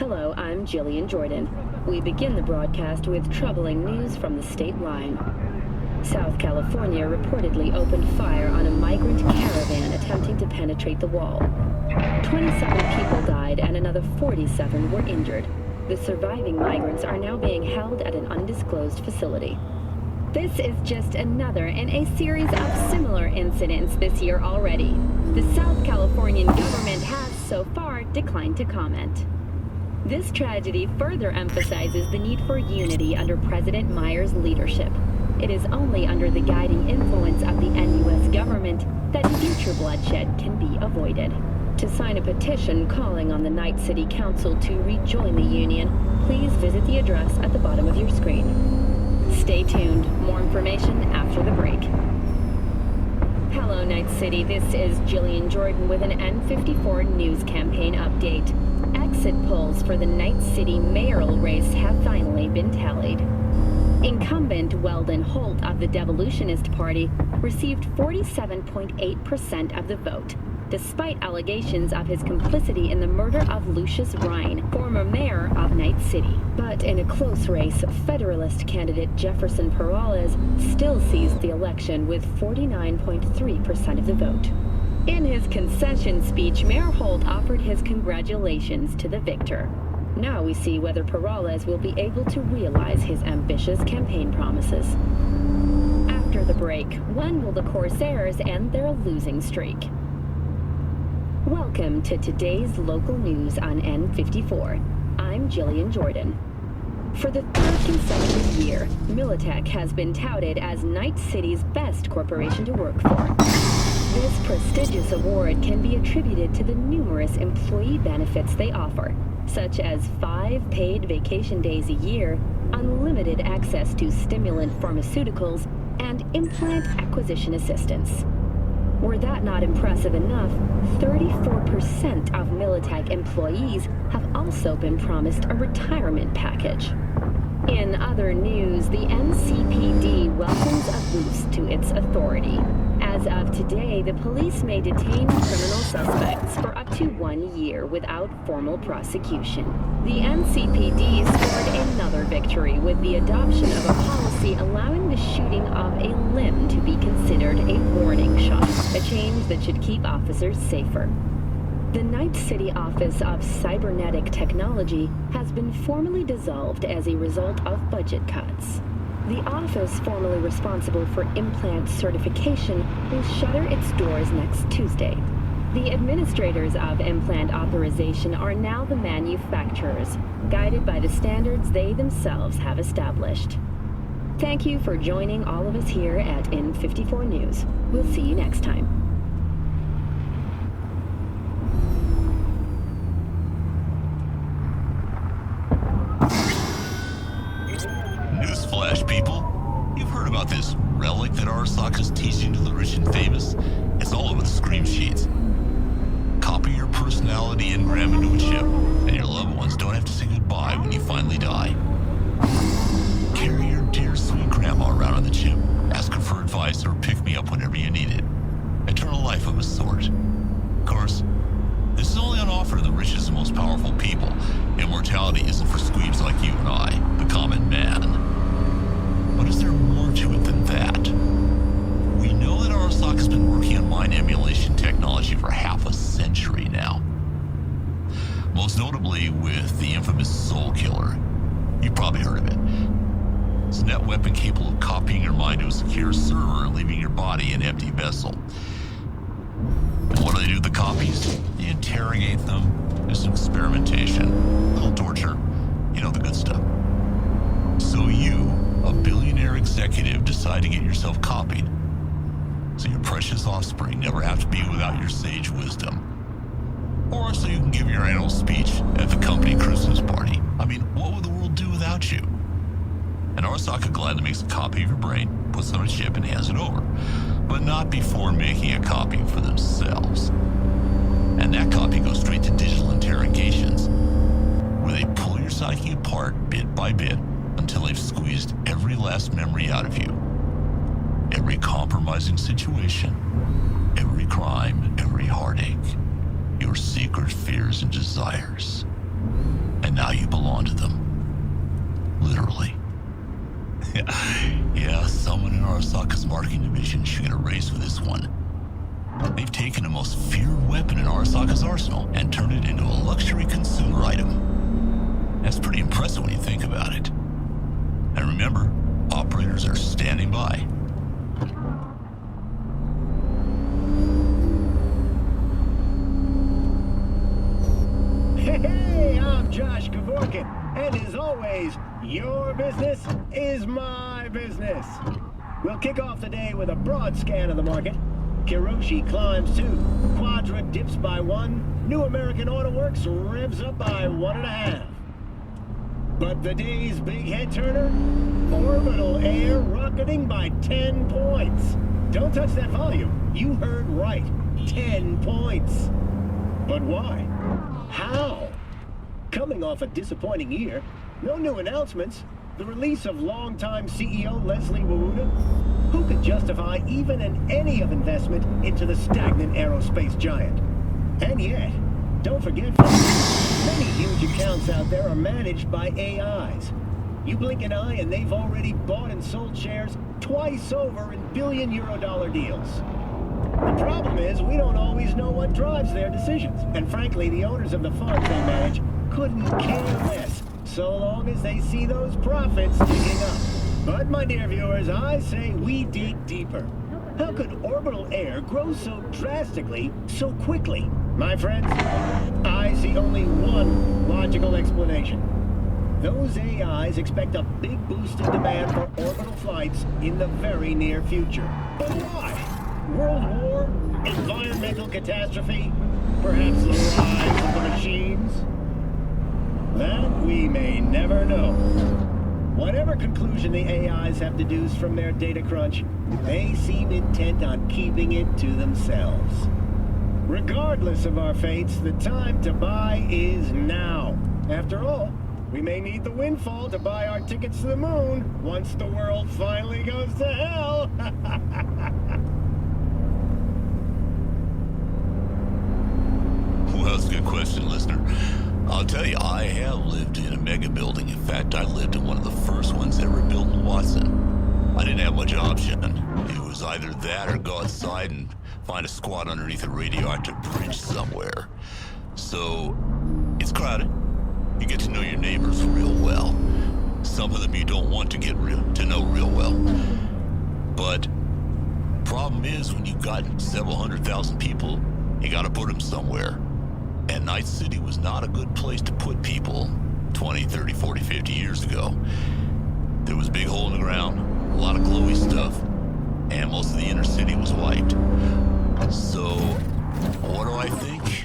Hello, I'm Jillian Jordan. We begin the broadcast with troubling news from the state line. South California reportedly opened fire on a migrant caravan attempting to penetrate the wall. 27 people died and another 47 were injured. The surviving migrants are now being held at an undisclosed facility. This is just another in a series of similar incidents this year already. The South Californian government has so far declined to comment. This tragedy further emphasizes the need for unity under President Meyer's leadership. It is only under the guiding influence of the NUS government that future bloodshed can be avoided. To sign a petition calling on the Night City Council to rejoin the Union, please visit the address at the bottom of your screen. Stay tuned. More information after the break. Hello, Night City. This is Jillian Jordan with an N54 news campaign update. Exit polls for the Night City mayoral race have finally been tallied. Incumbent Weldon Holt of the Devolutionist Party received 47.8% of the vote, despite allegations of his complicity in the murder of Lucius Rhine, former mayor of Night City. But in a close race, Federalist candidate Jefferson Peralez still seized the election with 49.3% of the vote. In his concession speech, Mayor Holt offered his congratulations to the victor. Now we see whether Peralez will be able to realize his ambitious campaign promises. After the break, when will the Corsairs end their losing streak? Welcome to today's local news on N54. I'm Jillian Jordan. For the third consecutive year, Militech has been touted as Night City's best corporation to work for. This prestigious award can be attributed to the numerous employee benefits they offer, such as 5 paid vacation days a year, unlimited access to stimulant pharmaceuticals, and implant acquisition assistance. Were that not impressive enough, 34% of Militech employees have also been promised a retirement package. In other news, the NCPD welcomes a boost to its authority. As of today, the police may detain criminal suspects for up to 1 year without formal prosecution. The NCPD scored another victory with the adoption of a policy allowing the shooting of a limb to be considered a warning shot, a change that should keep officers safer. The Night City Office of Cybernetic Technology has been formally dissolved as a result of budget cuts. The office formerly responsible for implant certification will shutter its doors next Tuesday. The administrators of implant authorization are now the manufacturers, guided by the standards they themselves have established. Thank you for joining all of us here at N54 News. We'll see you next time. Newsflash, people. You've heard about this relic that Arasaka's teaching to the rich and famous. It's all over the scream sheets. Copy your personality engram into a chip, and your loved ones don't have to say goodbye when you finally die. Carry your dear sweet grandma around on the chip. Ask her for advice or pick me up whenever you need it. Eternal life of a sort. Of course, this is only on offer to the richest and most powerful people. Immortality isn't for squeebs like you and I, the common man. But is there more to it than that? We know that Arasaka's been working on mind emulation technology for half a century now. Most notably with the infamous Soul Killer. You've probably heard of it. It's a net weapon capable of copying your mind to a secure server and leaving your body an empty vessel. And what do they do with the copies? They interrogate them, do some experimentation, a little torture, you know, the good stuff. So you, a billionaire executive, decide to get yourself copied. So your precious offspring never have to be without your sage wisdom. Or so you can give your annual speech at the company Christmas party. I mean, what would the world do without you? And Arasaka gladly makes a copy of your brain, puts it on a chip, and hands it over. But not before making a copy for themselves. And that copy goes straight to digital interrogations, where they pull your psyche apart bit by bit until they've squeezed every last memory out of you. Every compromising situation, every crime, every heartache, your secret fears and desires. And now you belong to them. Literally. Yeah, someone in Arasaka's marketing division should get a raise for this one. They've taken the most feared weapon in Arasaka's arsenal and turned it into a luxury consumer item. That's pretty impressive when you think about it. And remember, operators are standing by. Hey, I'm Josh Kevorkian, and as always, your business is my business. We'll kick off the day with a broad scan of the market. Kiroshi climbs 2, Quadra dips by 1, New American Auto Works revs up by 1.5. But the day's big head turner? Orbital Air rocketing by 10 points. Don't touch that volume. You heard right. 10 points. But why? How? Coming off a disappointing year, no new announcements, the release of longtime CEO Leslie Wawuda, who could justify even an any of investment into the stagnant aerospace giant? And yet, don't forget, many huge accounts out there are managed by AIs. You blink an eye and they've already bought and sold shares twice over in billion-euro-dollar deals. The problem is we don't always know what drives their decisions. And frankly, the owners of the funds they manage couldn't care less, so long as they see those profits ticking up. But my dear viewers, I say we dig deeper. How could Orbital Air grow so drastically, so quickly? My friends, I see only one logical explanation. Those AIs expect a big boost in demand for orbital flights in the very near future. But why? World war? Environmental catastrophe? Perhaps the rise of the machines? That we may never know. Whatever conclusion the AIs have deduced from their data crunch, they seem intent on keeping it to themselves. Regardless of our fates, the time to buy is now. After all, we may need the windfall to buy our tickets to the moon once the world finally goes to hell. Well, that's a good question, listener. I'll tell you, I have lived in a mega building. In fact, I lived in one of the first ones ever built in Watson. I didn't have much option. It was either that or go outside and find a squat underneath a radioactive bridge somewhere. So, it's crowded. You get to know your neighbors real well. Some of them you don't want to to know real well. But problem is, when you've got several 100,000 people, you gotta put them somewhere. And Night City was not a good place to put people 20, 30, 40, 50 years ago. There was a big hole in the ground, a lot of glowy stuff, and most of the inner city was wiped. So, what do I think?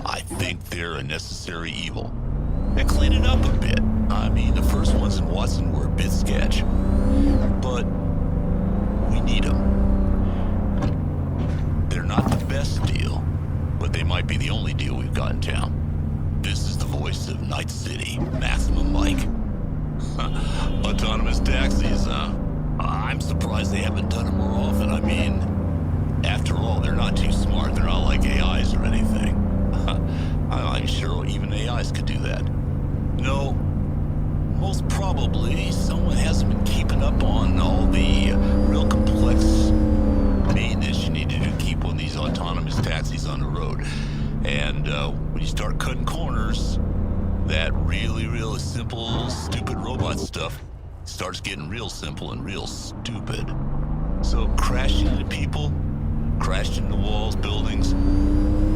I think they're a necessary evil. And clean it up a bit. I mean, the first ones in Watson were a bit sketch. But we need them. They're not the best deal, but they might be the only deal we've got in town. This is the voice of Night City, Maximum Mike. Autonomous taxis, huh? I'm surprised they haven't done it more often. I mean, after all, they're not too smart. They're not like AIs or anything. I'm sure even AIs could do that. No, most probably someone hasn't been keeping up on all the real complex maintenance you need to do to keep one of these autonomous taxis on the road. And when you start cutting corners, that really simple, stupid robot stuff starts getting real simple and real stupid. So crashing into people, crashing into walls, buildings,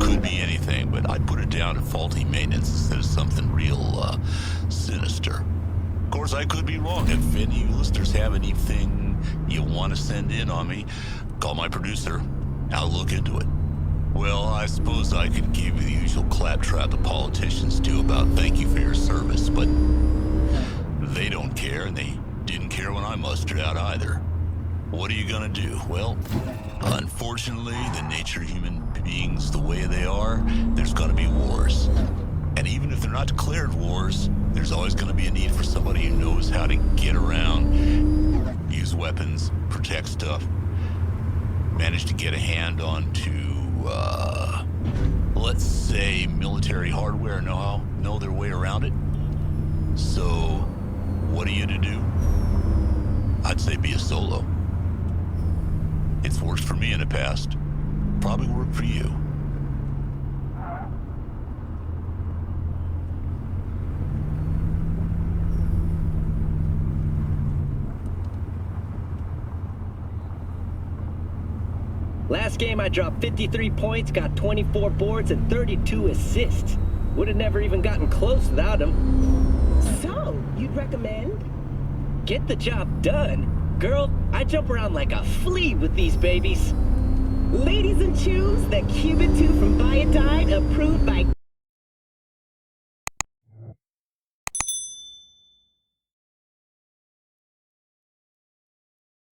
could be anything, but I'd put it down to faulty maintenance instead of something real sinister. Of course, I could be wrong. If any of you listeners have anything you want to send in on me, call my producer. I'll look into it. Well, I suppose I could give you the usual claptrap the politicians do about thank you for your service, but they don't care, and they didn't care when I mustered out either. What are you gonna do? Well, unfortunately, the nature of human beings the way they are, there's gonna be wars. And even if they're not declared wars, there's always gonna be a need for somebody who knows how to get around, use weapons, protect stuff, manage to get a hand onto, let's say, military hardware know their way around it. So, what are you to do? I'd say be a solo. It's worked for me in the past. Probably work for you. Last game I dropped 53 points, got 24 boards and 32 assists. Would have never even gotten close without him. So, you'd recommend? Get the job done. Girl, I jump around like a flea with these babies. Ladies and chews, the Cuban 2 from Biodide, approved by